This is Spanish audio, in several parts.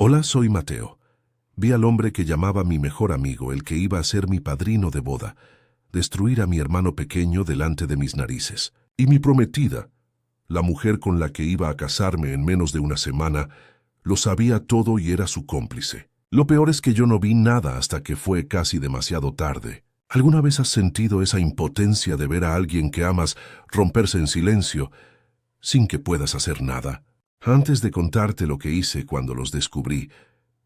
Hola, soy Mateo. Vi al hombre que llamaba mi mejor amigo, el que iba a ser mi padrino de boda, destruir a mi hermano pequeño delante de mis narices. Y mi prometida, la mujer con la que iba a casarme en menos de una semana, lo sabía todo y era su cómplice. Lo peor es que yo no vi nada hasta que fue casi demasiado tarde. ¿Alguna vez has sentido esa impotencia de ver a alguien que amas romperse en silencio, sin que puedas hacer nada? Antes de contarte lo que hice cuando los descubrí,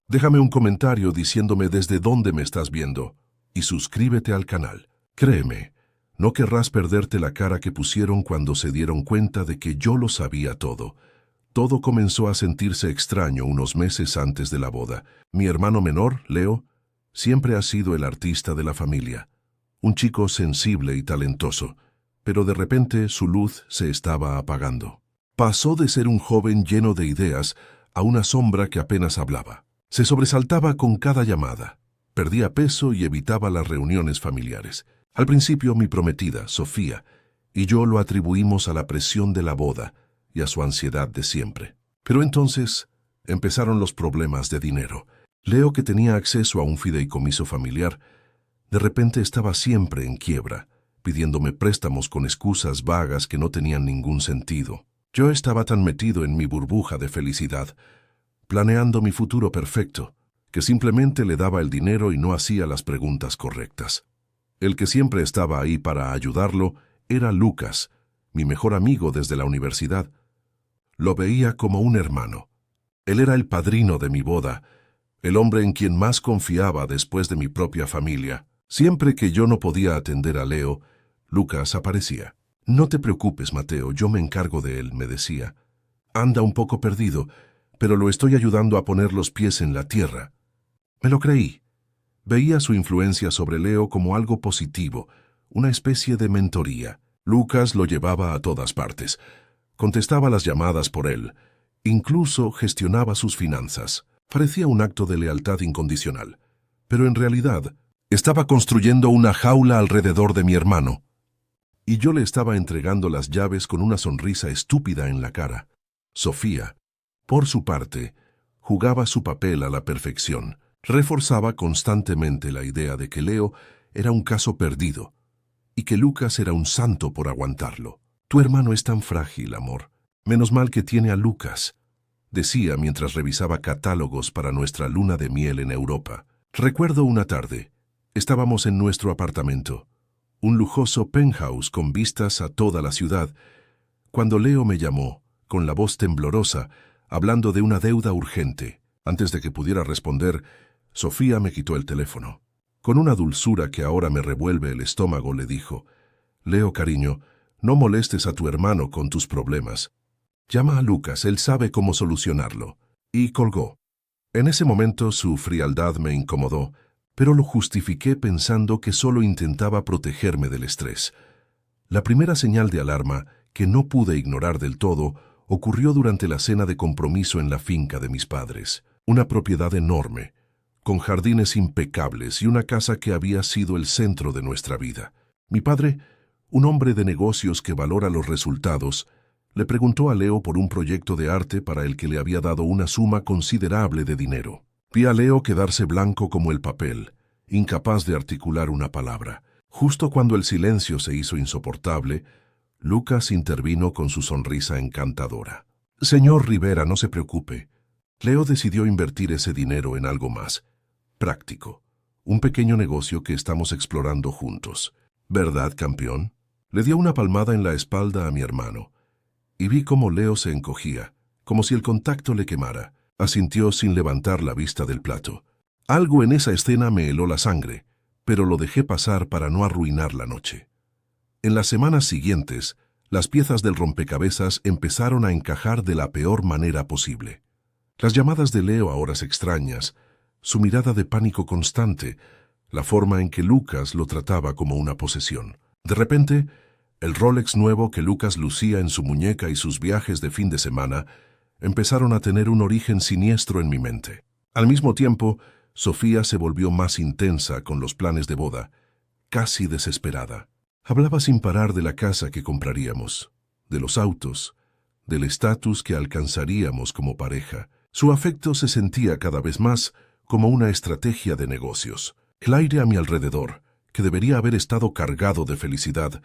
déjame un comentario diciéndome desde dónde me estás viendo y suscríbete al canal. Créeme, no querrás perderte la cara que pusieron cuando se dieron cuenta de que yo lo sabía todo. Todo comenzó a sentirse extraño unos meses antes de la boda. Mi hermano menor, Leo, siempre ha sido el artista de la familia. Un chico sensible y talentoso, pero de repente su luz se estaba apagando. Pasó de ser un joven lleno de ideas a una sombra que apenas hablaba. Se sobresaltaba con cada llamada, perdía peso y evitaba las reuniones familiares. Al principio mi prometida, Sofía, y yo lo atribuimos a la presión de la boda y a su ansiedad de siempre. Pero entonces empezaron los problemas de dinero. Leo, que tenía acceso a un fideicomiso familiar, de repente estaba siempre en quiebra, pidiéndome préstamos con excusas vagas que no tenían ningún sentido. Yo estaba tan metido en mi burbuja de felicidad, planeando mi futuro perfecto, que simplemente le daba el dinero y no hacía las preguntas correctas. El que siempre estaba ahí para ayudarlo era Lucas, mi mejor amigo desde la universidad. Lo veía como un hermano. Él era el padrino de mi boda, el hombre en quien más confiaba después de mi propia familia. Siempre que yo no podía atender a Leo, Lucas aparecía. «No te preocupes, Mateo, yo me encargo de él», me decía. «Anda un poco perdido, pero lo estoy ayudando a poner los pies en la tierra». Me lo creí. Veía su influencia sobre Leo como algo positivo, una especie de mentoría. Lucas lo llevaba a todas partes. Contestaba las llamadas por él. Incluso gestionaba sus finanzas. Parecía un acto de lealtad incondicional. Pero en realidad, estaba construyendo una jaula alrededor de mi hermano. Y yo le estaba entregando las llaves con una sonrisa estúpida en la cara. Sofía, por su parte, jugaba su papel a la perfección. Reforzaba constantemente la idea de que Leo era un caso perdido y que Lucas era un santo por aguantarlo. «Tu hermano es tan frágil, amor. Menos mal que tiene a Lucas», decía mientras revisaba catálogos para nuestra luna de miel en Europa. Recuerdo una tarde. Estábamos en nuestro apartamento, un lujoso penthouse con vistas a toda la ciudad, cuando Leo me llamó, con la voz temblorosa, hablando de una deuda urgente. Antes de que pudiera responder, Sofía me quitó el teléfono. Con una dulzura que ahora me revuelve el estómago, le dijo: «Leo, cariño, no molestes a tu hermano con tus problemas. Llama a Lucas, él sabe cómo solucionarlo». Y colgó. En ese momento su frialdad me incomodó, pero lo justifiqué pensando que solo intentaba protegerme del estrés. La primera señal de alarma, que no pude ignorar del todo, ocurrió durante la cena de compromiso en la finca de mis padres. Una propiedad enorme, con jardines impecables y una casa que había sido el centro de nuestra vida. Mi padre, un hombre de negocios que valora los resultados, le preguntó a Leo por un proyecto de arte para el que le había dado una suma considerable de dinero. Vi a Leo quedarse blanco como el papel, incapaz de articular una palabra. Justo cuando el silencio se hizo insoportable, Lucas intervino con su sonrisa encantadora. «Señor Rivera, no se preocupe. Leo decidió invertir ese dinero en algo más práctico, un pequeño negocio que estamos explorando juntos. ¿Verdad, campeón?». Le dio una palmada en la espalda a mi hermano, y vi cómo Leo se encogía, como si el contacto le quemara. Asintió sin levantar la vista del plato. Algo en esa escena me heló la sangre, pero lo dejé pasar para no arruinar la noche. En las semanas siguientes, las piezas del rompecabezas empezaron a encajar de la peor manera posible. Las llamadas de Leo a horas extrañas, su mirada de pánico constante, la forma en que Lucas lo trataba como una posesión. De repente, el Rolex nuevo que Lucas lucía en su muñeca y sus viajes de fin de semana empezaron a tener un origen siniestro en mi mente. Al mismo tiempo, Sofía se volvió más intensa con los planes de boda, casi desesperada. Hablaba sin parar de la casa que compraríamos, de los autos, del estatus que alcanzaríamos como pareja. Su afecto se sentía cada vez más como una estrategia de negocios. El aire a mi alrededor, que debería haber estado cargado de felicidad,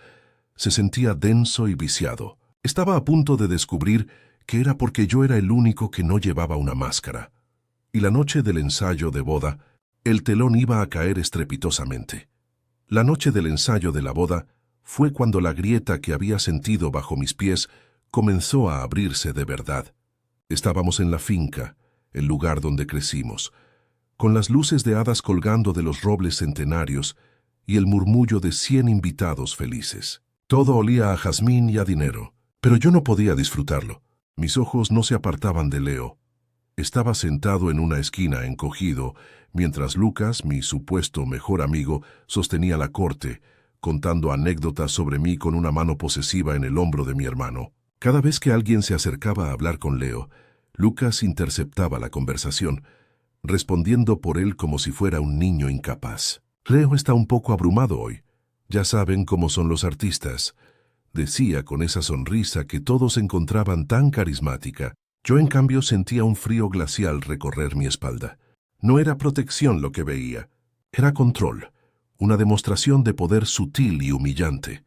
se sentía denso y viciado. Estaba a punto de descubrir que era porque yo era el único que no llevaba una máscara. Y la noche del ensayo de boda, el telón iba a caer estrepitosamente. La noche del ensayo de la boda fue cuando la grieta que había sentido bajo mis pies comenzó a abrirse de verdad. Estábamos en la finca, el lugar donde crecimos, con las luces de hadas colgando de los robles centenarios y el murmullo de 100 invitados felices. Todo olía a jazmín y a dinero, pero yo no podía disfrutarlo. Mis ojos no se apartaban de Leo. Estaba sentado en una esquina encogido, mientras Lucas, mi supuesto mejor amigo, sostenía la corte, contando anécdotas sobre mí con una mano posesiva en el hombro de mi hermano. Cada vez que alguien se acercaba a hablar con Leo, Lucas interceptaba la conversación, respondiendo por él como si fuera un niño incapaz. Leo está un poco abrumado hoy. Ya saben cómo son los artistas, decía con esa sonrisa que todos encontraban tan carismática. Yo, en cambio, sentía un frío glacial recorrer mi espalda. No era protección lo que veía, era control, una demostración de poder sutil y humillante.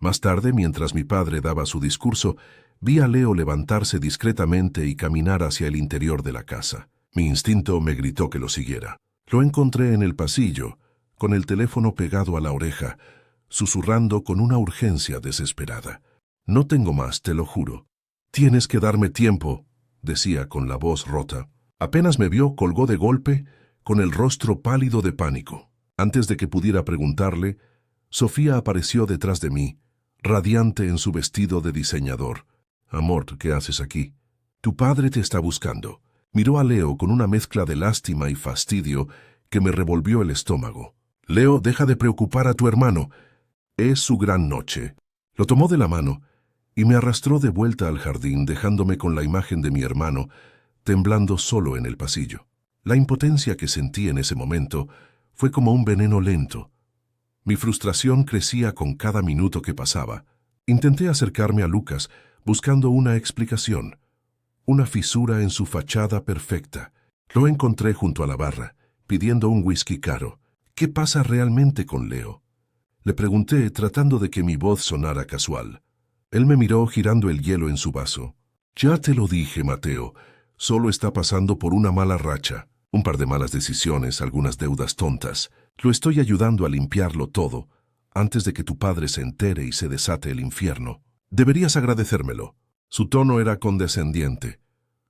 Más tarde, mientras mi padre daba su discurso, vi a Leo levantarse discretamente y caminar hacia el interior de la casa. Mi instinto me gritó que lo siguiera. Lo encontré en el pasillo, con el teléfono pegado a la oreja, susurrando con una urgencia desesperada. «No tengo más, te lo juro. Tienes que darme tiempo», decía con la voz rota. Apenas me vio, colgó de golpe, con el rostro pálido de pánico. Antes de que pudiera preguntarle, Sofía apareció detrás de mí, radiante en su vestido de diseñador. «Amor, ¿qué haces aquí? Tu padre te está buscando». Miró a Leo con una mezcla de lástima y fastidio que me revolvió el estómago. «Leo, deja de preocupar a tu hermano. Es su gran noche». Lo tomó de la mano y me arrastró de vuelta al jardín, dejándome con la imagen de mi hermano, temblando solo en el pasillo. La impotencia que sentí en ese momento fue como un veneno lento. Mi frustración crecía con cada minuto que pasaba. Intenté acercarme a Lucas, buscando una explicación, una fisura en su fachada perfecta. Lo encontré junto a la barra, pidiendo un whisky caro. ¿Qué pasa realmente con Leo?, le pregunté, tratando de que mi voz sonara casual. Él me miró girando el hielo en su vaso. «Ya te lo dije, Mateo. Solo está pasando por una mala racha. Un par de malas decisiones, algunas deudas tontas. Lo estoy ayudando a limpiarlo todo, antes de que tu padre se entere y se desate el infierno. Deberías agradecérmelo». Su tono era condescendiente,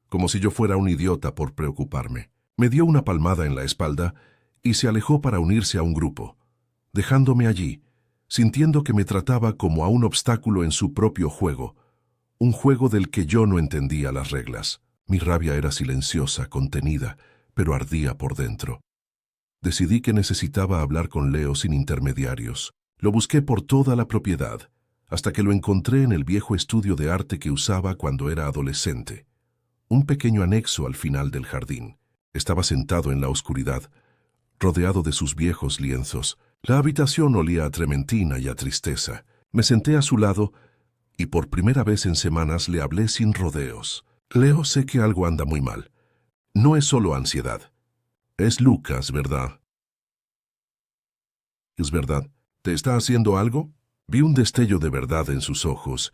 como si yo fuera un idiota por preocuparme. Me dio una palmada en la espalda y se alejó para unirse a un grupo, dejándome allí, sintiendo que me trataba como a un obstáculo en su propio juego, un juego del que yo no entendía las reglas. Mi rabia era silenciosa, contenida, pero ardía por dentro. Decidí que necesitaba hablar con Leo sin intermediarios. Lo busqué por toda la propiedad, hasta que lo encontré en el viejo estudio de arte que usaba cuando era adolescente, un pequeño anexo al final del jardín. Estaba sentado en la oscuridad, rodeado de sus viejos lienzos. La habitación olía a trementina y a tristeza. Me senté a su lado y por primera vez en semanas le hablé sin rodeos. «Leo, sé que algo anda muy mal. No es solo ansiedad. Es Lucas, ¿verdad?» «Es verdad. ¿Te está haciendo algo?» Vi un destello de verdad en sus ojos,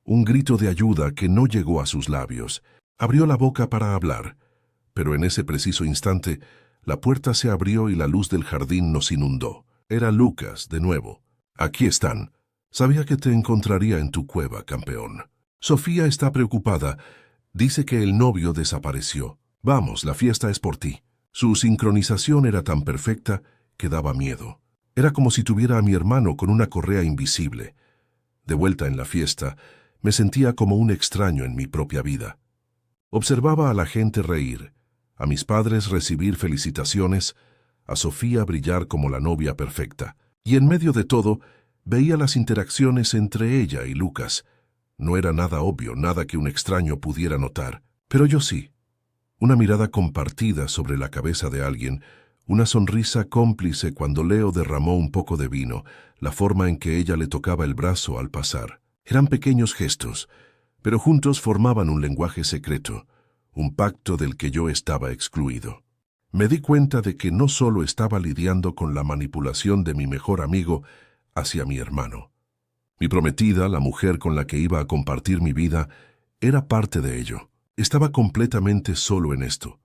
un grito de ayuda que no llegó a sus labios. Abrió la boca para hablar, pero en ese preciso instante la puerta se abrió y la luz del jardín nos inundó. Era Lucas, de nuevo. «Aquí están. Sabía que te encontraría en tu cueva, campeón. Sofía está preocupada. Dice que el novio desapareció. Vamos, la fiesta es por ti». Su sincronización era tan perfecta que daba miedo. Era como si tuviera a mi hermano con una correa invisible. De vuelta en la fiesta, me sentía como un extraño en mi propia vida. Observaba a la gente reír, a mis padres recibir felicitaciones, a Sofía brillar como la novia perfecta. Y en medio de todo, veía las interacciones entre ella y Lucas. No era nada obvio, nada que un extraño pudiera notar, pero yo sí. Una mirada compartida sobre la cabeza de alguien, una sonrisa cómplice cuando Leo derramó un poco de vino, la forma en que ella le tocaba el brazo al pasar. Eran pequeños gestos, pero juntos formaban un lenguaje secreto, un pacto del que yo estaba excluido. Me di cuenta de que no solo estaba lidiando con la manipulación de mi mejor amigo hacia mi hermano. Mi prometida, la mujer con la que iba a compartir mi vida, era parte de ello. Estaba completamente solo en esto,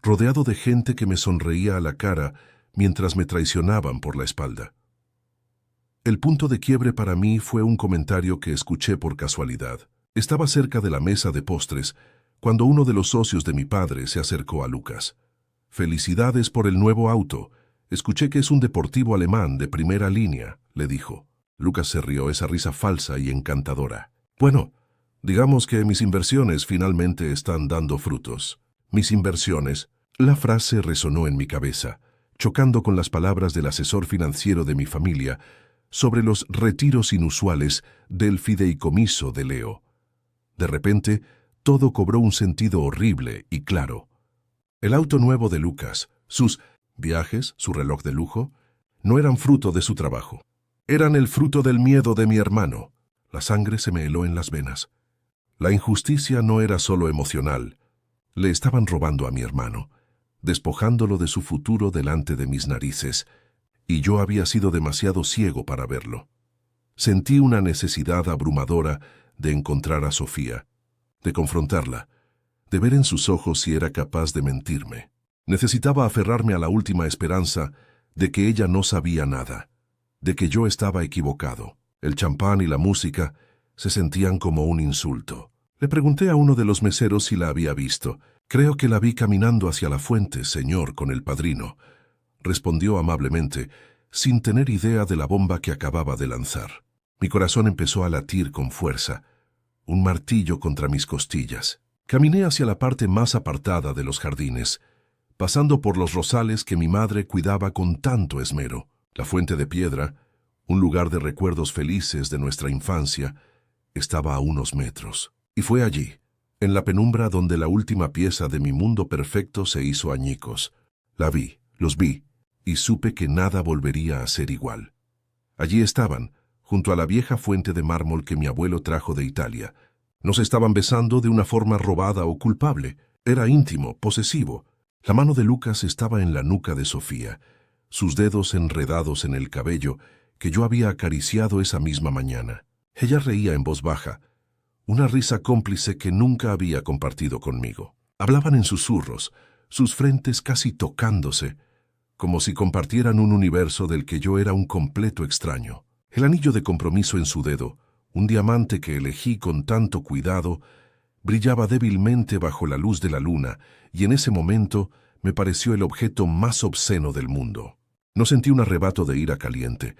rodeado de gente que me sonreía a la cara mientras me traicionaban por la espalda. El punto de quiebre para mí fue un comentario que escuché por casualidad. Estaba cerca de la mesa de postres cuando uno de los socios de mi padre se acercó a Lucas. «Felicidades por el nuevo auto. Escuché que es un deportivo alemán de primera línea», le dijo. Lucas se rió, esa risa falsa y encantadora. «Bueno, digamos que mis inversiones finalmente están dando frutos». «Mis inversiones». La frase resonó en mi cabeza, chocando con las palabras del asesor financiero de mi familia sobre los retiros inusuales del fideicomiso de Leo. De repente, todo cobró un sentido horrible y claro. El auto nuevo de Lucas, sus viajes, su reloj de lujo, no eran fruto de su trabajo. Eran el fruto del miedo de mi hermano. La sangre se me heló en las venas. La injusticia no era solo emocional. Le estaban robando a mi hermano, despojándolo de su futuro delante de mis narices, y yo había sido demasiado ciego para verlo. Sentí una necesidad abrumadora de encontrar a Sofía, de confrontarla, de ver en sus ojos si era capaz de mentirme. Necesitaba aferrarme a la última esperanza de que ella no sabía nada, de que yo estaba equivocado. El champán y la música se sentían como un insulto. Le pregunté a uno de los meseros si la había visto. «Creo que la vi caminando hacia la fuente, señor, con el padrino», respondió amablemente, sin tener idea de la bomba que acababa de lanzar. Mi corazón empezó a latir con fuerza, un martillo contra mis costillas. Caminé hacia la parte más apartada de los jardines, pasando por los rosales que mi madre cuidaba con tanto esmero. La fuente de piedra, un lugar de recuerdos felices de nuestra infancia, estaba a unos metros. Y fue allí, en la penumbra, donde la última pieza de mi mundo perfecto se hizo añicos. La vi, los vi, y supe que nada volvería a ser igual. Allí estaban, junto a la vieja fuente de mármol que mi abuelo trajo de Italia. Nos estaban besando de una forma robada o culpable. Era íntimo, posesivo. La mano de Lucas estaba en la nuca de Sofía, sus dedos enredados en el cabello que yo había acariciado esa misma mañana. Ella reía en voz baja, una risa cómplice que nunca había compartido conmigo. Hablaban en susurros, sus frentes casi tocándose, como si compartieran un universo del que yo era un completo extraño. El anillo de compromiso en su dedo, un diamante que elegí con tanto cuidado, brillaba débilmente bajo la luz de la luna, y en ese momento me pareció el objeto más obsceno del mundo. No sentí un arrebato de ira caliente,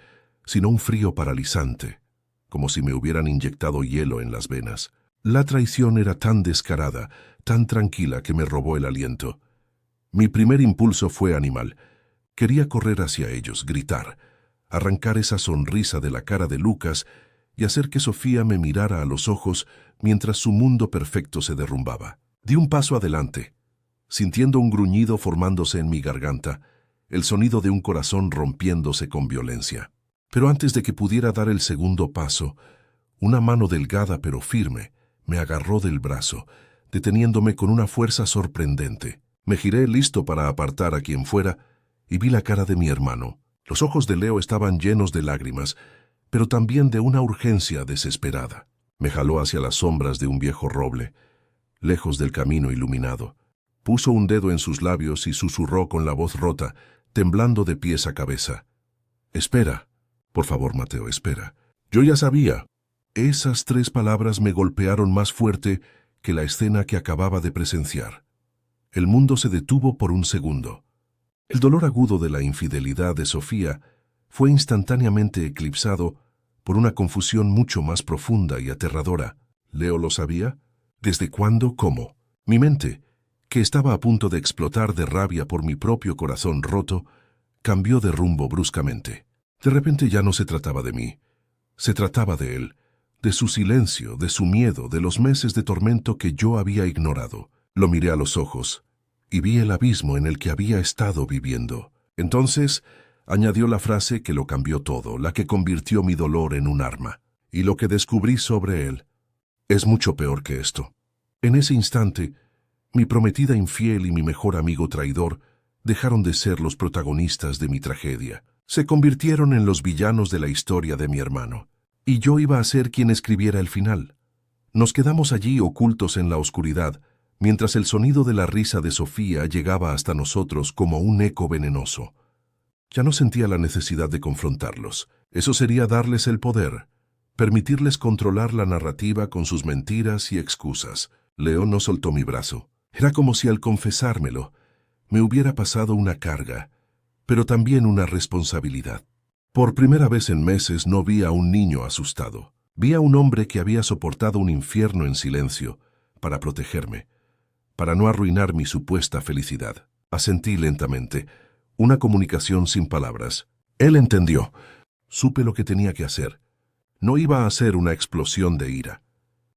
sino un frío paralizante, como si me hubieran inyectado hielo en las venas. La traición era tan descarada, tan tranquila, que me robó el aliento. Mi primer impulso fue animal. Quería correr hacia ellos, gritar, arrancar esa sonrisa de la cara de Lucas y hacer que Sofía me mirara a los ojos mientras su mundo perfecto se derrumbaba. Di un paso adelante, sintiendo un gruñido formándose en mi garganta, el sonido de un corazón rompiéndose con violencia. Pero antes de que pudiera dar el segundo paso, una mano delgada pero firme me agarró del brazo, deteniéndome con una fuerza sorprendente. Me giré listo para apartar a quien fuera y vi la cara de mi hermano. Los ojos de Leo estaban llenos de lágrimas, pero también de una urgencia desesperada. Me jaló hacia las sombras de un viejo roble, lejos del camino iluminado. Puso un dedo en sus labios y susurró con la voz rota, temblando de pies a cabeza. «Espera, por favor, Mateo, espera». Yo ya sabía. Esas 3 palabras me golpearon más fuerte que la escena que acababa de presenciar. El mundo se detuvo por un segundo. El dolor agudo de la infidelidad de Sofía fue instantáneamente eclipsado por una confusión mucho más profunda y aterradora. ¿Leo lo sabía? ¿Desde cuándo? ¿Cómo? Mi mente, que estaba a punto de explotar de rabia por mi propio corazón roto, cambió de rumbo bruscamente. De repente ya no se trataba de mí. Se trataba de él, de su silencio, de su miedo, de los meses de tormento que yo había ignorado. Lo miré a los ojos y vi el abismo en el que había estado viviendo. Entonces añadió la frase que lo cambió todo, la que convirtió mi dolor en un arma. Y lo que descubrí sobre él es mucho peor que esto. En ese instante, Mi prometida infiel y mi mejor amigo traidor dejaron de ser los protagonistas de mi tragedia. Se convirtieron en los villanos de la historia de mi hermano. Y yo iba a ser quien escribiera el final. Nos quedamos allí ocultos en la oscuridad, mientras el sonido de la risa de Sofía llegaba hasta nosotros como un eco venenoso. Ya no sentía la necesidad de confrontarlos. Eso sería darles el poder, permitirles controlar la narrativa con sus mentiras y excusas. Leo no soltó mi brazo. Era como si al confesármelo me hubiera pasado una carga, pero también una responsabilidad. Por primera vez en meses no vi a un niño asustado. Vi a un hombre que había soportado un infierno en silencio para protegerme, para no arruinar mi supuesta felicidad. Asentí lentamente, una comunicación sin palabras. Él entendió. Supe lo que tenía que hacer. No iba a ser una explosión de ira.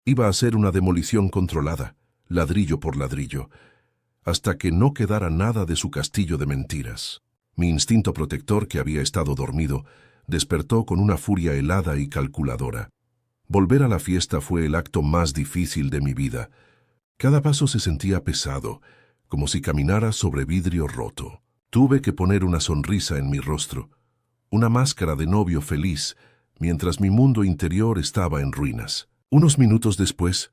Iba a ser una demolición controlada, ladrillo por ladrillo, hasta que no quedara nada de su castillo de mentiras. Mi instinto protector, que había estado dormido, despertó con una furia helada y calculadora. Volver a la fiesta fue el acto más difícil de mi vida. Cada paso se sentía pesado, como si caminara sobre vidrio roto. Tuve que poner una sonrisa en mi rostro, una máscara de novio feliz, mientras mi mundo interior estaba en ruinas. Unos minutos después,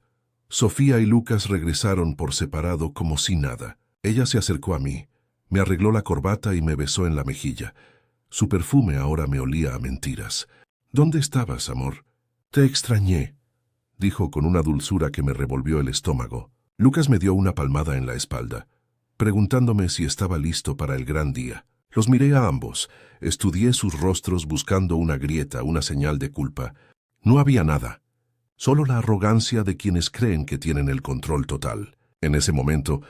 Sofía y Lucas regresaron por separado como si nada. Ella se acercó a mí, me arregló la corbata y me besó en la mejilla. Su perfume ahora me olía a mentiras. ¿Dónde estabas, amor? Te extrañé, dijo con una dulzura que me revolvió el estómago. Lucas me dio una palmada en la espalda, preguntándome si estaba listo para el gran día. Los miré a ambos, estudié sus rostros buscando una grieta, una señal de culpa. No había nada, solo la arrogancia de quienes creen que tienen el control total. En ese momento,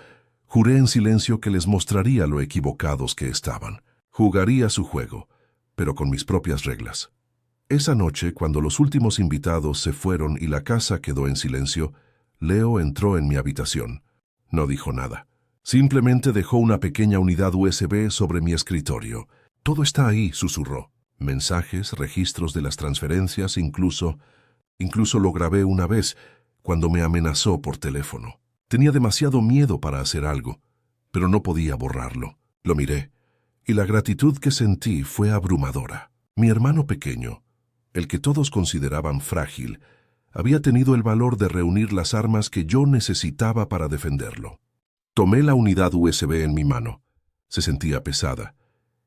juré en silencio que les mostraría lo equivocados que estaban. Jugaría su juego, pero con mis propias reglas. Esa noche, cuando los últimos invitados se fueron y la casa quedó en silencio, Leo entró en mi habitación. No dijo nada. Simplemente dejó una pequeña unidad USB sobre mi escritorio. Todo está ahí, susurró. Mensajes, registros de las transferencias, incluso lo grabé una vez, cuando me amenazó por teléfono. Tenía demasiado miedo para hacer algo, pero no podía borrarlo. Lo miré, y la gratitud que sentí fue abrumadora. Mi hermano pequeño, el que todos consideraban frágil, había tenido el valor de reunir las armas que yo necesitaba para defenderlo. Tomé la unidad USB en mi mano. Se sentía pesada,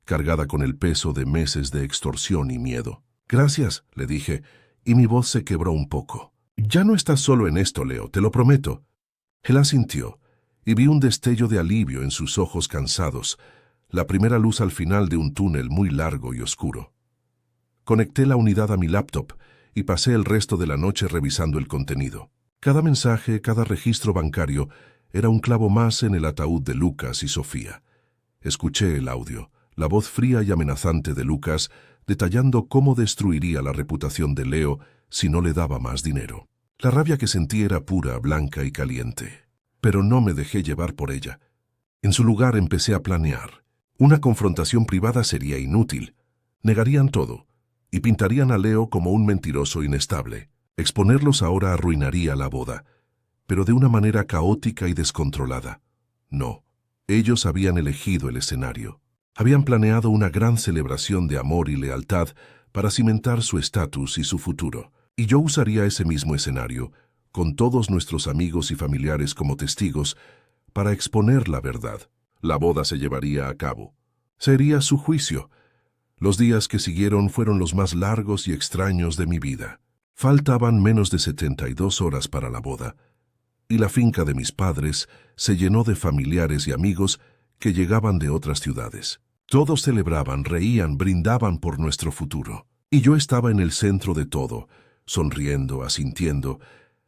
cargada con el peso de meses de extorsión y miedo. Gracias, le dije, y mi voz se quebró un poco. Ya no estás solo en esto, Leo, te lo prometo. Él asintió, y vi un destello de alivio en sus ojos cansados, la primera luz al final de un túnel muy largo y oscuro. Conecté la unidad a mi laptop y pasé el resto de la noche revisando el contenido. Cada mensaje, cada registro bancario era un clavo más en el ataúd de Lucas y Sofía. Escuché el audio, la voz fría y amenazante de Lucas, detallando cómo destruiría la reputación de Leo si no le daba más dinero. La rabia que sentí era pura, blanca y caliente. Pero no me dejé llevar por ella. En su lugar empecé a planear. Una confrontación privada sería inútil. Negarían todo y pintarían a Leo como un mentiroso inestable. Exponerlos ahora arruinaría la boda, pero de una manera caótica y descontrolada. No, ellos habían elegido el escenario. Habían planeado una gran celebración de amor y lealtad para cimentar su estatus y su futuro. Y yo usaría ese mismo escenario, con todos nuestros amigos y familiares como testigos, para exponer la verdad. La boda se llevaría a cabo. Sería su juicio. Los días que siguieron fueron los más largos y extraños de mi vida. Faltaban menos de 72 horas para la boda, y la finca de mis padres se llenó de familiares y amigos que llegaban de otras ciudades. Todos celebraban, reían, brindaban por nuestro futuro. Y yo estaba en el centro de todo, sonriendo, asintiendo,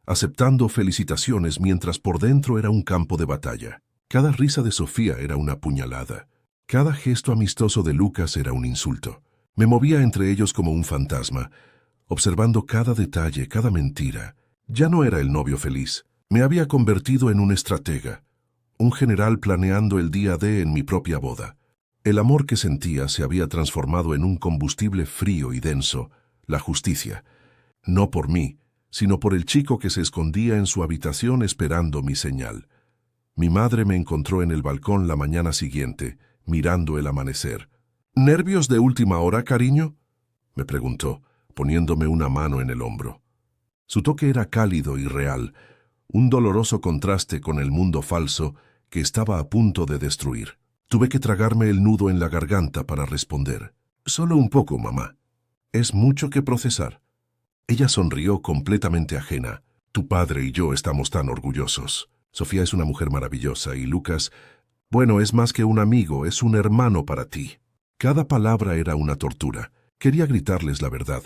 aceptando felicitaciones mientras por dentro era un campo de batalla. Cada risa de Sofía era una puñalada. Cada gesto amistoso de Lucas era un insulto. Me movía entre ellos como un fantasma, observando cada detalle, cada mentira. Ya no era el novio feliz. Me había convertido en un estratega, un general planeando el día D en mi propia boda. El amor que sentía se había transformado en un combustible frío y denso, la justicia. No por mí, sino por el chico que se escondía en su habitación esperando mi señal. Mi madre me encontró en el balcón la mañana siguiente, mirando el amanecer. ¿Nervios de última hora, cariño?, me preguntó, poniéndome una mano en el hombro. Su toque era cálido y real, un doloroso contraste con el mundo falso que estaba a punto de destruir. Tuve que tragarme el nudo en la garganta para responder. Solo un poco, mamá. Es mucho que procesar. Ella sonrió completamente ajena. Tu padre y yo estamos tan orgullosos. Sofía es una mujer maravillosa y Lucas, bueno, es más que un amigo, es un hermano para ti. Cada palabra era una tortura. Quería gritarles la verdad,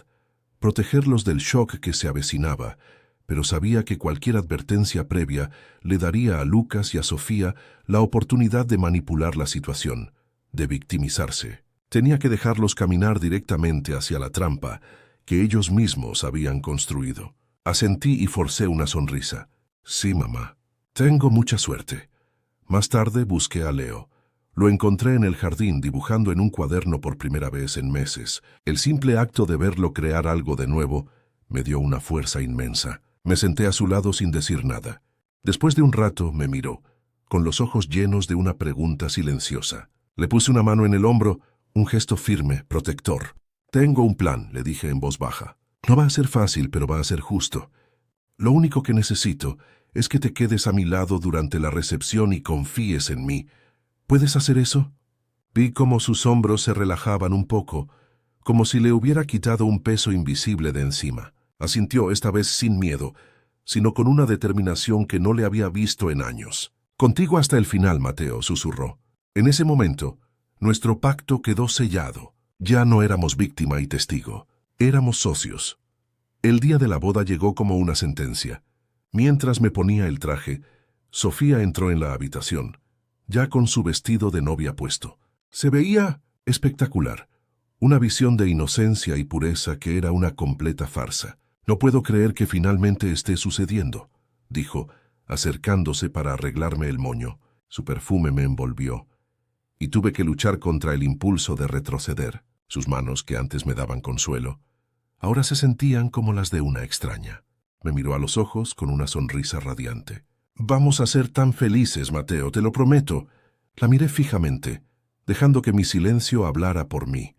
protegerlos del shock que se avecinaba, pero sabía que cualquier advertencia previa le daría a Lucas y a Sofía la oportunidad de manipular la situación, de victimizarse. Tenía que dejarlos caminar directamente hacia la trampa que ellos mismos habían construido. Asentí y forcé una sonrisa. Sí, mamá. Tengo mucha suerte. Más tarde busqué a Leo. Lo encontré en el jardín dibujando en un cuaderno por primera vez en meses. El simple acto de verlo crear algo de nuevo me dio una fuerza inmensa. Me senté a su lado sin decir nada. Después de un rato me miró, con los ojos llenos de una pregunta silenciosa. Le puse una mano en el hombro, un gesto firme, protector. Tengo un plan, le dije en voz baja. No va a ser fácil, pero va a ser justo. Lo único que necesito es que te quedes a mi lado durante la recepción y confíes en mí. ¿Puedes hacer eso? Vi cómo sus hombros se relajaban un poco, como si le hubiera quitado un peso invisible de encima. Asintió esta vez sin miedo, sino con una determinación que no le había visto en años. Contigo hasta el final, Mateo, susurró. En ese momento, nuestro pacto quedó sellado. Ya no éramos víctima y testigo, éramos socios. El día de la boda llegó como una sentencia. Mientras me ponía el traje, Sofía entró en la habitación, ya con su vestido de novia puesto. Se veía espectacular, una visión de inocencia y pureza que era una completa farsa. No puedo creer que finalmente esté sucediendo, dijo, acercándose para arreglarme el moño. Su perfume me envolvió, y tuve que luchar contra el impulso de retroceder. Sus manos, que antes me daban consuelo, ahora se sentían como las de una extraña. Me miró a los ojos con una sonrisa radiante. Vamos a ser tan felices, Mateo, te lo prometo. La miré fijamente, dejando que mi silencio hablara por mí.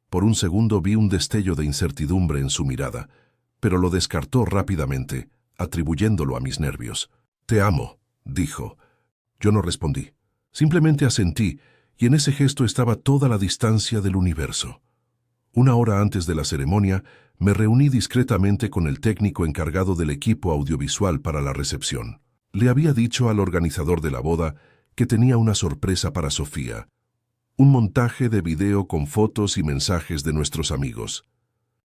Por un segundo vi un destello de incertidumbre en su mirada, pero lo descartó rápidamente, atribuyéndolo a mis nervios. Te amo, dijo. Yo no respondí. Simplemente asentí, y en ese gesto estaba toda la distancia del universo. Una hora antes de la ceremonia, me reuní discretamente con el técnico encargado del equipo audiovisual para la recepción. Le había dicho al organizador de la boda que tenía una sorpresa para Sofía, un montaje de video con fotos y mensajes de nuestros amigos.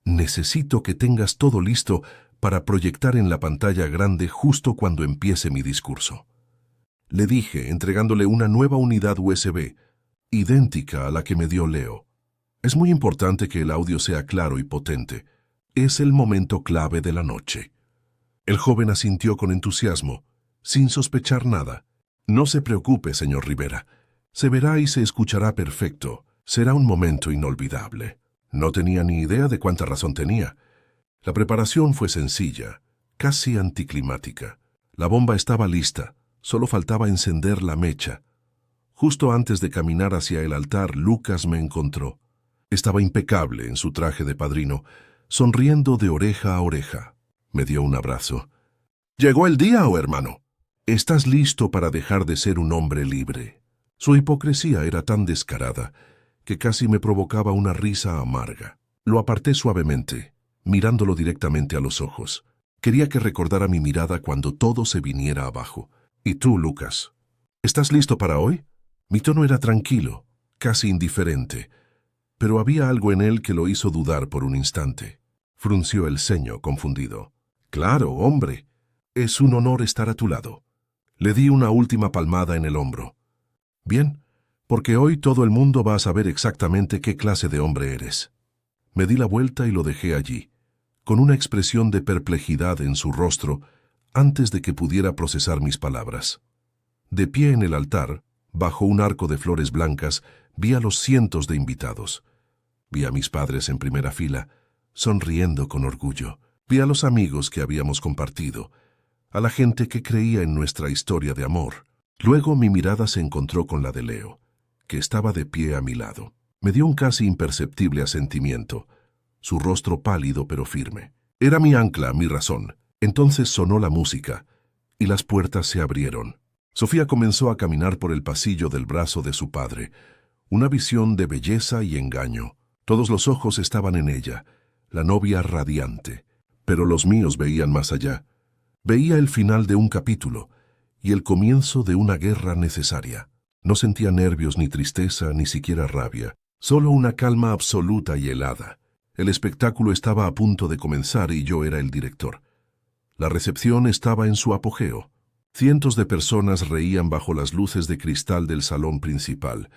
Necesito que tengas todo listo para proyectar en la pantalla grande justo cuando empiece mi discurso. Le dije, entregándole una nueva unidad USB, idéntica a la que me dio Leo. Es muy importante que el audio sea claro y potente. Es el momento clave de la noche. El joven asintió con entusiasmo, sin sospechar nada. No se preocupe, señor Rivera. Se verá y se escuchará perfecto. Será un momento inolvidable. No tenía ni idea de cuánta razón tenía. La preparación fue sencilla, casi anticlimática. La bomba estaba lista, solo faltaba encender la mecha. Justo antes de caminar hacia el altar, Lucas me encontró. Estaba impecable en su traje de padrino, sonriendo de oreja a oreja. Me dio un abrazo. ¿Llegó el día, oh hermano? ¿Estás listo para dejar de ser un hombre libre? Su hipocresía era tan descarada que casi me provocaba una risa amarga. Lo aparté suavemente, mirándolo directamente a los ojos. Quería que recordara mi mirada cuando todo se viniera abajo. ¿Y tú, Lucas? ¿Estás listo para hoy? Mi tono era tranquilo, casi indiferente, pero había algo en él que lo hizo dudar por un instante. Frunció el ceño, confundido. Claro, hombre. Es un honor estar a tu lado. Le di una última palmada en el hombro. Bien, porque hoy todo el mundo va a saber exactamente qué clase de hombre eres. Me di la vuelta y lo dejé allí, con una expresión de perplejidad en su rostro, antes de que pudiera procesar mis palabras. De pie en el altar, bajo un arco de flores blancas, vi a los cientos de invitados. Vi a mis padres en primera fila, sonriendo con orgullo. Vi a los amigos que habíamos compartido, a la gente que creía en nuestra historia de amor. Luego mi mirada se encontró con la de Leo, que estaba de pie a mi lado. Me dio un casi imperceptible asentimiento, su rostro pálido pero firme. Era mi ancla, mi razón. Entonces sonó la música, y las puertas se abrieron. Sofía comenzó a caminar por el pasillo del brazo de su padre, una visión de belleza y engaño. Todos los ojos estaban en ella, la novia radiante, pero los míos veían más allá. Veía el final de un capítulo y el comienzo de una guerra necesaria. No sentía nervios ni tristeza, ni siquiera rabia, solo una calma absoluta y helada. El espectáculo estaba a punto de comenzar y yo era el director. La recepción estaba en su apogeo. Cientos de personas reían bajo las luces de cristal del salón principal,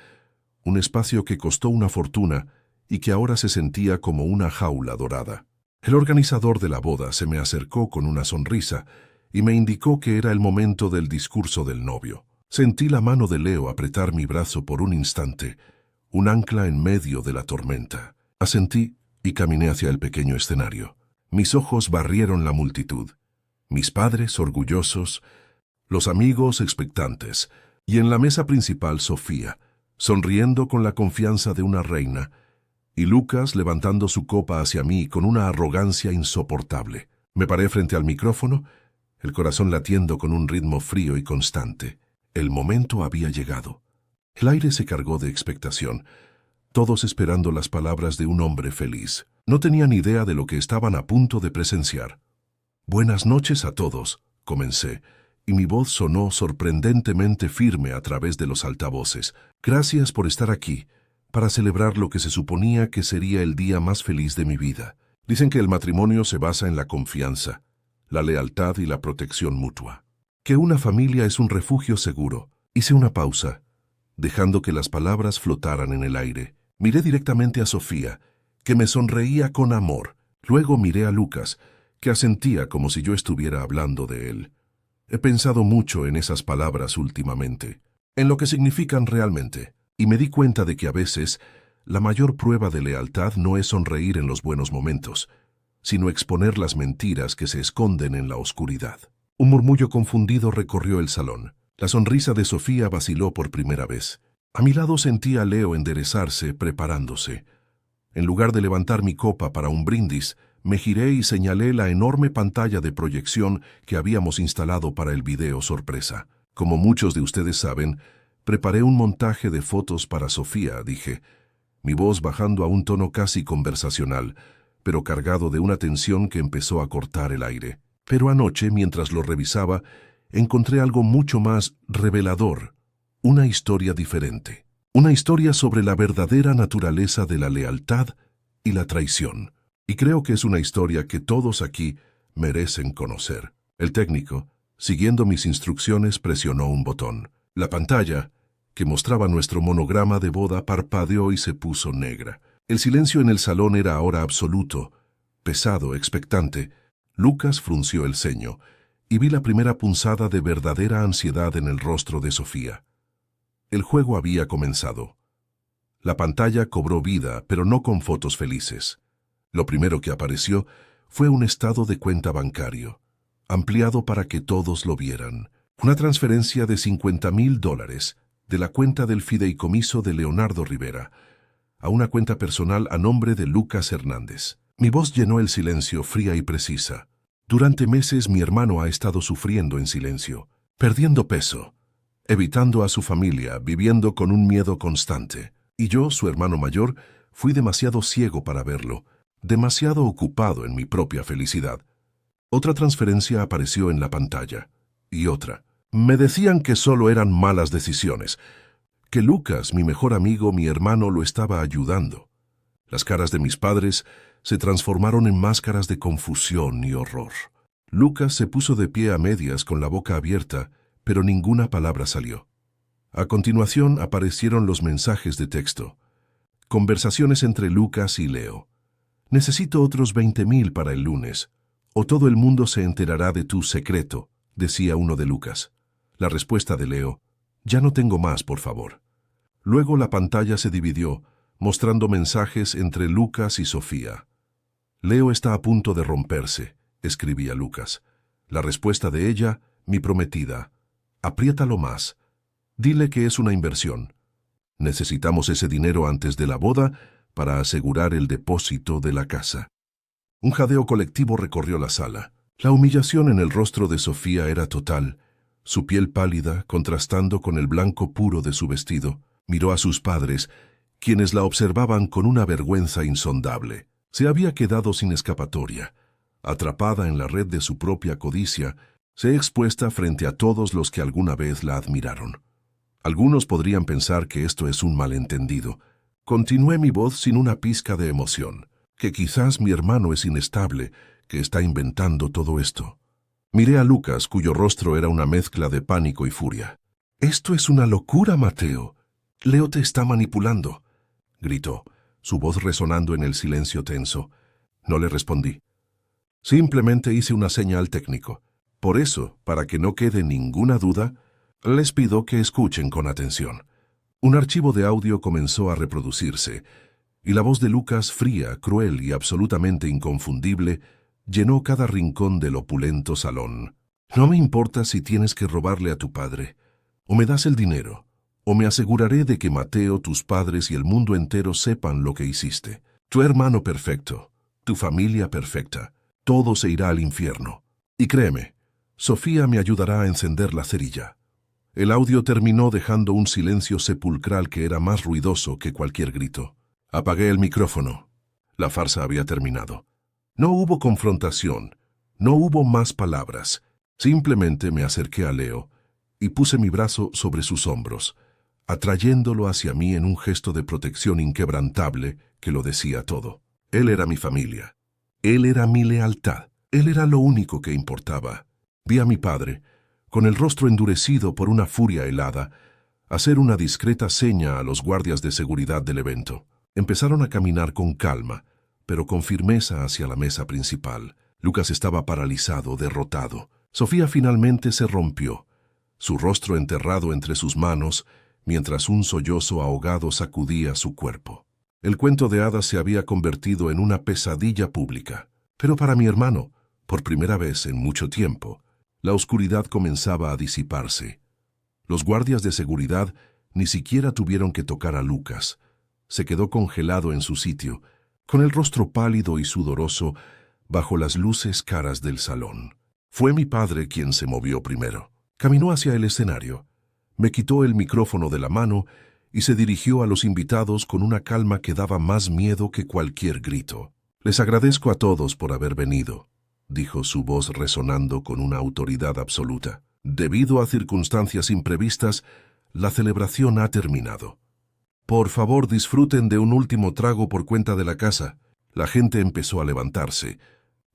un espacio que costó una fortuna y que ahora se sentía como una jaula dorada. El organizador de la boda se me acercó con una sonrisa y me indicó que era el momento del discurso del novio. Sentí la mano de Leo apretar mi brazo por un instante, un ancla en medio de la tormenta. Asentí y caminé hacia el pequeño escenario. Mis ojos barrieron la multitud. Mis padres orgullosos, los amigos expectantes, y en la mesa principal Sofía, sonriendo con la confianza de una reina, y Lucas levantando su copa hacia mí con una arrogancia insoportable. Me paré frente al micrófono, el corazón latiendo con un ritmo frío y constante. El momento había llegado. El aire se cargó de expectación, todos esperando las palabras de un hombre feliz. No tenían idea de lo que estaban a punto de presenciar. «Buenas noches a todos», comencé, y mi voz sonó sorprendentemente firme a través de los altavoces. «Gracias por estar aquí, para celebrar lo que se suponía que sería el día más feliz de mi vida. Dicen que el matrimonio se basa en la confianza, la lealtad y la protección mutua. Que una familia es un refugio seguro». Hice una pausa, dejando que las palabras flotaran en el aire. Miré directamente a Sofía, que me sonreía con amor. Luego miré a Lucas, que asentía como si yo estuviera hablando de él. He pensado mucho en esas palabras últimamente, en lo que significan realmente, y me di cuenta de que a veces la mayor prueba de lealtad no es sonreír en los buenos momentos, sino exponer las mentiras que se esconden en la oscuridad. Un murmullo confundido recorrió el salón. La sonrisa de Sofía vaciló por primera vez. A mi lado sentí a Leo enderezarse, preparándose. En lugar de levantar mi copa para un brindis, me giré y señalé la enorme pantalla de proyección que habíamos instalado para el video sorpresa. Como muchos de ustedes saben, preparé un montaje de fotos para Sofía, dije, mi voz bajando a un tono casi conversacional, pero cargado de una tensión que empezó a cortar el aire. Pero anoche, mientras lo revisaba, encontré algo mucho más revelador, una historia diferente. Una historia sobre la verdadera naturaleza de la lealtad y la traición. Y creo que es una historia que todos aquí merecen conocer. El técnico, siguiendo mis instrucciones, presionó un botón. La pantalla, que mostraba nuestro monograma de boda, parpadeó y se puso negra. El silencio en el salón era ahora absoluto, pesado, expectante. Lucas frunció el ceño, y vi la primera punzada de verdadera ansiedad en el rostro de Sofía. El juego había comenzado. La pantalla cobró vida, pero no con fotos felices. Lo primero que apareció fue un estado de cuenta bancario, ampliado para que todos lo vieran. Una transferencia de $50,000 de la cuenta del fideicomiso de Leonardo Rivera a una cuenta personal a nombre de Lucas Hernández. Mi voz llenó el silencio, fría y precisa. Durante meses mi hermano ha estado sufriendo en silencio, perdiendo peso, evitando a su familia, viviendo con un miedo constante. Y yo, su hermano mayor, fui demasiado ciego para verlo, demasiado ocupado en mi propia felicidad. Otra transferencia apareció en la pantalla, y otra. Me decían que solo eran malas decisiones, que Lucas, mi mejor amigo, mi hermano, lo estaba ayudando. Las caras de mis padres se transformaron en máscaras de confusión y horror. Lucas se puso de pie a medias con la boca abierta, pero ninguna palabra salió. A continuación aparecieron los mensajes de texto. Conversaciones entre Lucas y Leo. Necesito otros 20,000 para el lunes, o todo el mundo se enterará de tu secreto, decía uno de Lucas. La respuesta de Leo, ya no tengo más, por favor. Luego la pantalla se dividió, mostrando mensajes entre Lucas y Sofía. Leo está a punto de romperse, escribía Lucas. La respuesta de ella, mi prometida. Apriétalo más, Dile que es una inversión. Necesitamos ese dinero antes de la boda para asegurar el depósito de la casa. Un jadeo colectivo recorrió la sala. La humillación en el rostro de Sofía era total. Su piel pálida, contrastando con el blanco puro de su vestido, miró a sus padres, quienes la observaban con una vergüenza insondable. Se había quedado sin escapatoria. Atrapada en la red de su propia codicia, se expuesta frente a todos los que alguna vez la admiraron. Algunos podrían pensar que esto es un malentendido. Continué mi voz sin una pizca de emoción, que quizás mi hermano es inestable, que está inventando todo esto. Miré a Lucas, cuyo rostro era una mezcla de pánico y furia. «Esto es una locura, Mateo. Leo te está manipulando», gritó, su voz resonando en el silencio tenso. No le respondí. Simplemente hice una señal al técnico. Por eso, para que no quede ninguna duda, les pido que escuchen con atención. Un archivo de audio comenzó a reproducirse, y la voz de Lucas, fría, cruel y absolutamente inconfundible, llenó cada rincón del opulento salón. «No me importa si tienes que robarle a tu padre. O me das el dinero, o me aseguraré de que Mateo, tus padres y el mundo entero sepan lo que hiciste. Tu hermano perfecto, tu familia perfecta, todo se irá al infierno. Y créeme, Sofía me ayudará a encender la cerilla». El audio terminó dejando un silencio sepulcral que era más ruidoso que cualquier grito. Apagué el micrófono. La farsa había terminado. No hubo confrontación, no hubo más palabras. Simplemente me acerqué a Leo y puse mi brazo sobre sus hombros, atrayéndolo hacia mí en un gesto de protección inquebrantable que lo decía todo. Él era mi familia. Él era mi lealtad. Él era lo único que importaba. Vi a mi padre, con el rostro endurecido por una furia helada, hacer una discreta seña a los guardias de seguridad del evento. Empezaron a caminar con calma, pero con firmeza hacia la mesa principal. Lucas estaba paralizado, derrotado. Sofía finalmente se rompió, su rostro enterrado entre sus manos, mientras un sollozo ahogado sacudía su cuerpo. El cuento de hadas se había convertido en una pesadilla pública. Pero para mi hermano, por primera vez en mucho tiempo, la oscuridad comenzaba a disiparse. Los guardias de seguridad ni siquiera tuvieron que tocar a Lucas. Se quedó congelado en su sitio, con el rostro pálido y sudoroso, bajo las luces caras del salón. Fue mi padre quien se movió primero. Caminó hacia el escenario, me quitó el micrófono de la mano y se dirigió a los invitados con una calma que daba más miedo que cualquier grito. «Les agradezco a todos por haber venido», dijo su voz resonando con una autoridad absoluta. «Debido a circunstancias imprevistas, la celebración ha terminado. Por favor, disfruten de un último trago por cuenta de la casa». La gente empezó a levantarse,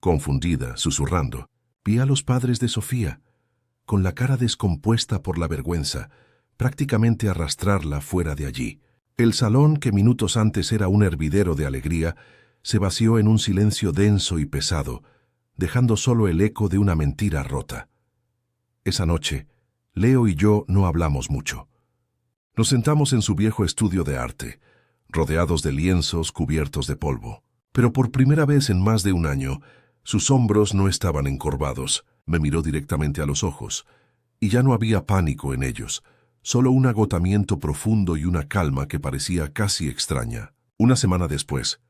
confundida, susurrando. Vi a los padres de Sofía, con la cara descompuesta por la vergüenza, prácticamente arrastrarla fuera de allí. El salón, que minutos antes era un hervidero de alegría, se vació en un silencio denso y pesado, dejando solo el eco de una mentira rota. Esa noche, Leo y yo no hablamos mucho. Nos sentamos en su viejo estudio de arte, rodeados de lienzos cubiertos de polvo. Pero por primera vez en más de un año, sus hombros no estaban encorvados. Me miró directamente a los ojos, y ya no había pánico en ellos, solo un agotamiento profundo y una calma que parecía casi extraña. Una semana después,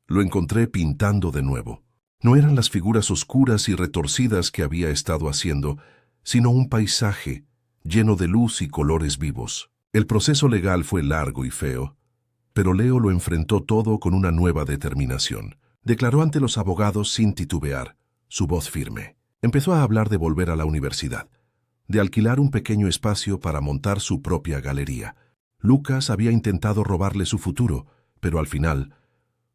lo encontré pintando de nuevo. No eran las figuras oscuras y retorcidas que había estado haciendo, sino un paisaje lleno de luz y colores vivos. El proceso legal fue largo y feo, pero Leo lo enfrentó todo con una nueva determinación. Declaró ante los abogados sin titubear, su voz firme. Empezó a hablar de volver a la universidad, de alquilar un pequeño espacio para montar su propia galería. Lucas había intentado robarle su futuro, pero al final,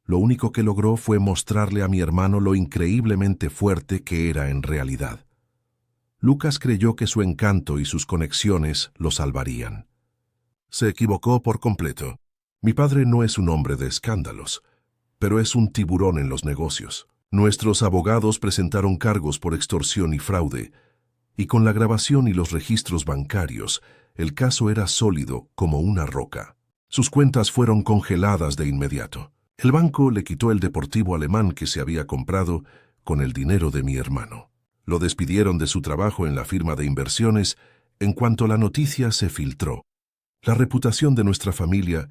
lo único que logró fue mostrarle a mi hermano lo increíblemente fuerte que era en realidad. Lucas creyó que su encanto y sus conexiones lo salvarían. Se equivocó por completo. Mi padre no es un hombre de escándalos, pero es un tiburón en los negocios. Nuestros abogados presentaron cargos por extorsión y fraude, y con la grabación y los registros bancarios, el caso era sólido como una roca. Sus cuentas fueron congeladas de inmediato. El banco le quitó el deportivo alemán que se había comprado con el dinero de mi hermano. Lo despidieron de su trabajo en la firma de inversiones en cuanto la noticia se filtró. La reputación de nuestra familia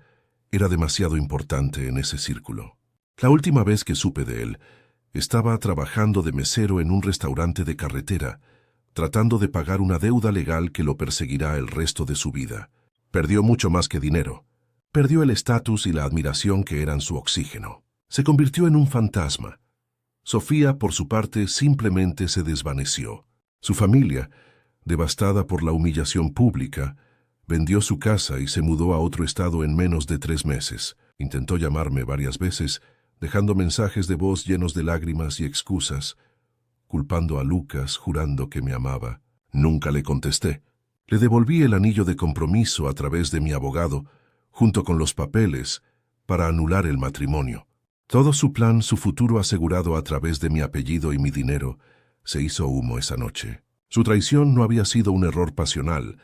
era demasiado importante en ese círculo. La última vez que supe de él, estaba trabajando de mesero en un restaurante de carretera, tratando de pagar una deuda legal que lo perseguirá el resto de su vida. Perdió mucho más que dinero. Perdió el estatus y la admiración que eran su oxígeno. Se convirtió en un fantasma. Sofía, por su parte, simplemente se desvaneció. Su familia, devastada por la humillación pública, vendió su casa y se mudó a otro estado en menos de 3 meses. Intentó llamarme varias veces, dejando mensajes de voz llenos de lágrimas y excusas, culpando a Lucas, jurando que me amaba. Nunca le contesté. Le devolví el anillo de compromiso a través de mi abogado, junto con los papeles, para anular el matrimonio. Todo su plan, su futuro asegurado a través de mi apellido y mi dinero, se hizo humo esa noche. Su traición no había sido un error pasional,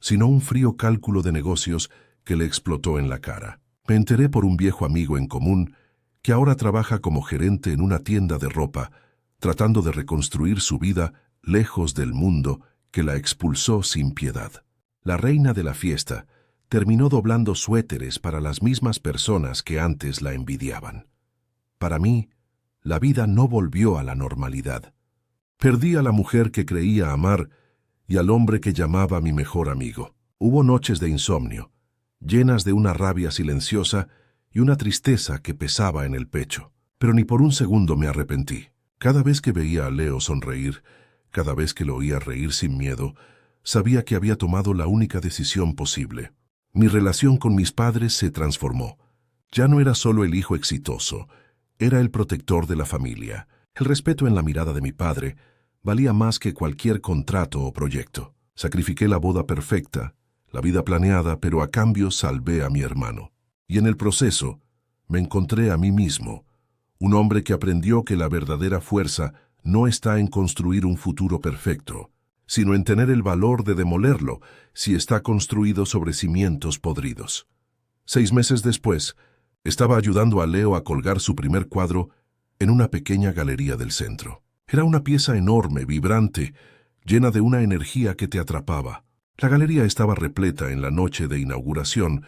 sino un frío cálculo de negocios que le explotó en la cara. Me enteré por un viejo amigo en común que ahora trabaja como gerente en una tienda de ropa, tratando de reconstruir su vida lejos del mundo que la expulsó sin piedad. La reina de la fiesta terminó doblando suéteres para las mismas personas que antes la envidiaban. Para mí, la vida no volvió a la normalidad. Perdí a la mujer que creía amar y al hombre que llamaba mi mejor amigo. Hubo noches de insomnio, llenas de una rabia silenciosa y una tristeza que pesaba en el pecho. Pero ni por un segundo me arrepentí. Cada vez que veía a Leo sonreír, cada vez que lo oía reír sin miedo, sabía que había tomado la única decisión posible. Mi relación con mis padres se transformó. Ya no era solo el hijo exitoso, era el protector de la familia. El respeto en la mirada de mi padre valía más que cualquier contrato o proyecto. Sacrifiqué la boda perfecta, la vida planeada, pero a cambio salvé a mi hermano. Y en el proceso, me encontré a mí mismo, un hombre que aprendió que la verdadera fuerza no está en construir un futuro perfecto, sino en tener el valor de demolerlo si está construido sobre cimientos podridos. 6 meses después, estaba ayudando a Leo a colgar su primer cuadro en una pequeña galería del centro. Era una pieza enorme, vibrante, llena de una energía que te atrapaba. La galería estaba repleta en la noche de inauguración,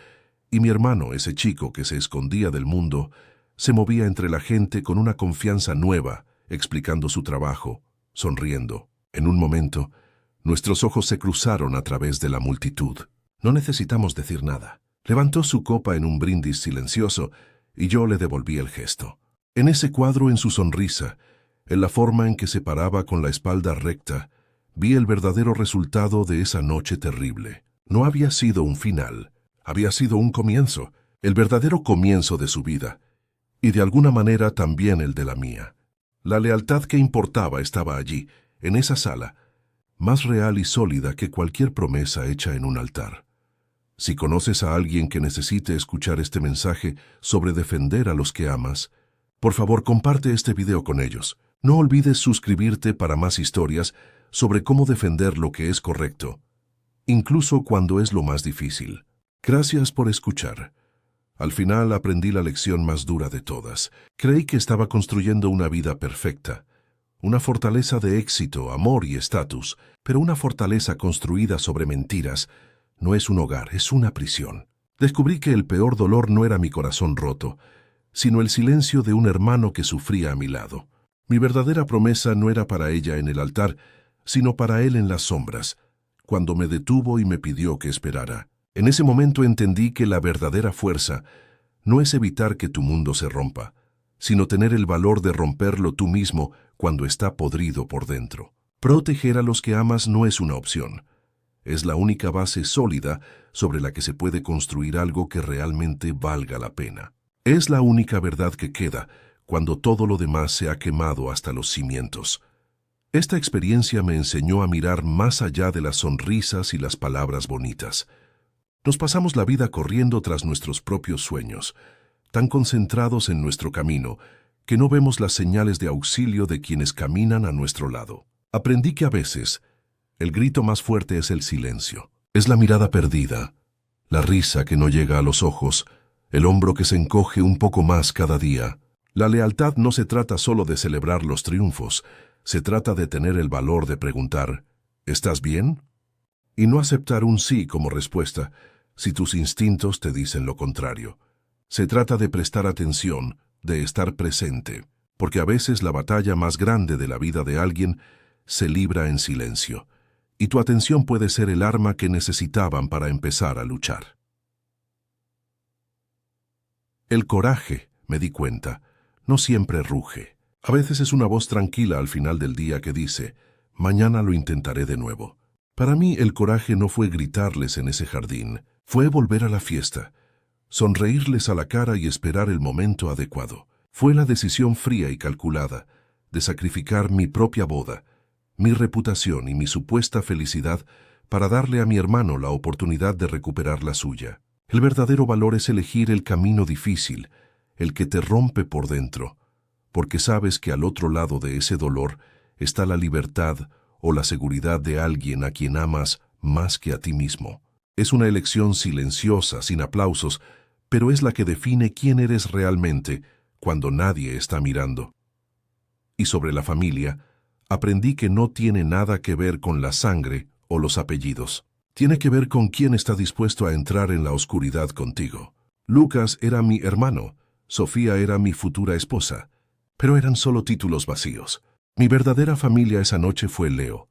y mi hermano, ese chico que se escondía del mundo, se movía entre la gente con una confianza nueva, explicando su trabajo, sonriendo. En un momento, nuestros ojos se cruzaron a través de la multitud. No necesitamos decir nada. Levantó su copa en un brindis silencioso y yo le devolví el gesto. En ese cuadro, en su sonrisa, en la forma en que se paraba con la espalda recta, vi el verdadero resultado de esa noche terrible. No había sido un final, había sido un comienzo, el verdadero comienzo de su vida, y de alguna manera también el de la mía. La lealtad que importaba estaba allí, en esa sala, más real y sólida que cualquier promesa hecha en un altar. Si conoces a alguien que necesite escuchar este mensaje sobre defender a los que amas, por favor comparte este video con ellos. No olvides suscribirte para más historias sobre cómo defender lo que es correcto, incluso cuando es lo más difícil. Gracias por escuchar. Al final aprendí la lección más dura de todas. Creí que estaba construyendo una vida perfecta, una fortaleza de éxito, amor y estatus, pero una fortaleza construida sobre mentiras no es un hogar, es una prisión. Descubrí que el peor dolor no era mi corazón roto, sino el silencio de un hermano que sufría a mi lado. Mi verdadera promesa no era para ella en el altar, sino para él en las sombras, cuando me detuvo y me pidió que esperara. En ese momento entendí que la verdadera fuerza no es evitar que tu mundo se rompa, sino tener el valor de romperlo tú mismo cuando está podrido por dentro. Proteger a los que amas no es una opción. Es la única base sólida sobre la que se puede construir algo que realmente valga la pena. Es la única verdad que queda cuando todo lo demás se ha quemado hasta los cimientos. Esta experiencia me enseñó a mirar más allá de las sonrisas y las palabras bonitas. Nos pasamos la vida corriendo tras nuestros propios sueños, tan concentrados en nuestro camino, que no vemos las señales de auxilio de quienes caminan a nuestro lado. Aprendí que a veces el grito más fuerte es el silencio. Es la mirada perdida, la risa que no llega a los ojos, el hombro que se encoge un poco más cada día. La lealtad no se trata solo de celebrar los triunfos, se trata de tener el valor de preguntar, ¿estás bien? Y no aceptar un sí como respuesta, si tus instintos te dicen lo contrario. Se trata de prestar atención, de estar presente, porque a veces la batalla más grande de la vida de alguien se libra en silencio, y tu atención puede ser el arma que necesitaban para empezar a luchar. El coraje, me di cuenta, no siempre ruge. A veces es una voz tranquila al final del día que dice, mañana lo intentaré de nuevo. Para mí el coraje no fue gritarles en ese jardín, fue volver a la fiesta, sonreírles a la cara y esperar el momento adecuado. Fue la decisión fría y calculada de sacrificar mi propia boda, mi reputación y mi supuesta felicidad para darle a mi hermano la oportunidad de recuperar la suya. El verdadero valor es elegir el camino difícil, el que te rompe por dentro, porque sabes que al otro lado de ese dolor está la libertad o la seguridad de alguien a quien amas más que a ti mismo. Es una elección silenciosa, sin aplausos, pero es la que define quién eres realmente cuando nadie está mirando. Y sobre la familia, aprendí que no tiene nada que ver con la sangre o los apellidos. Tiene que ver con quién está dispuesto a entrar en la oscuridad contigo. Lucas era mi hermano, Sofía era mi futura esposa, pero eran solo títulos vacíos. Mi verdadera familia esa noche fue Leo,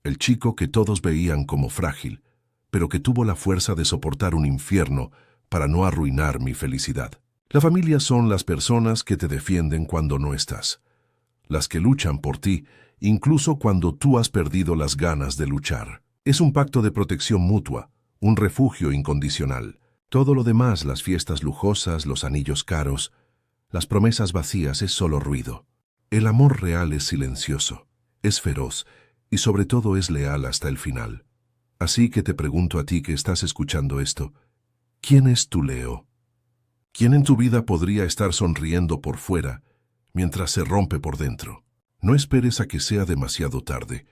el chico que todos veían como frágil, pero que tuvo la fuerza de soportar un infierno para no arruinar mi felicidad. La familia son las personas que te defienden cuando no estás, las que luchan por ti, incluso cuando tú has perdido las ganas de luchar. Es un pacto de protección mutua, un refugio incondicional. Todo lo demás, las fiestas lujosas, los anillos caros, las promesas vacías, es solo ruido. El amor real es silencioso, es feroz y sobre todo es leal hasta el final. Así que te pregunto a ti que estás escuchando esto, ¿quién es tu Leo? ¿Quién en tu vida podría estar sonriendo por fuera mientras se rompe por dentro? No esperes a que sea demasiado tarde.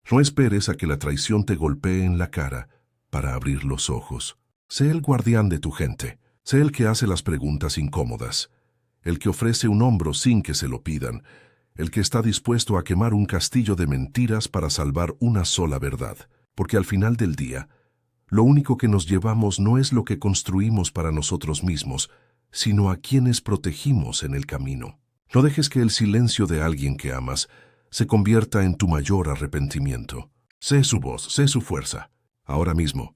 No esperes a que la traición te golpee en la cara para abrir los ojos. Sé el guardián de tu gente. Sé el que hace las preguntas incómodas. El que ofrece un hombro sin que se lo pidan. El que está dispuesto a quemar un castillo de mentiras para salvar una sola verdad. Porque al final del día, lo único que nos llevamos no es lo que construimos para nosotros mismos, sino a quienes protegimos en el camino. No dejes que el silencio de alguien que amas se convierta en tu mayor arrepentimiento. Sé su voz, sé su fuerza. Ahora mismo,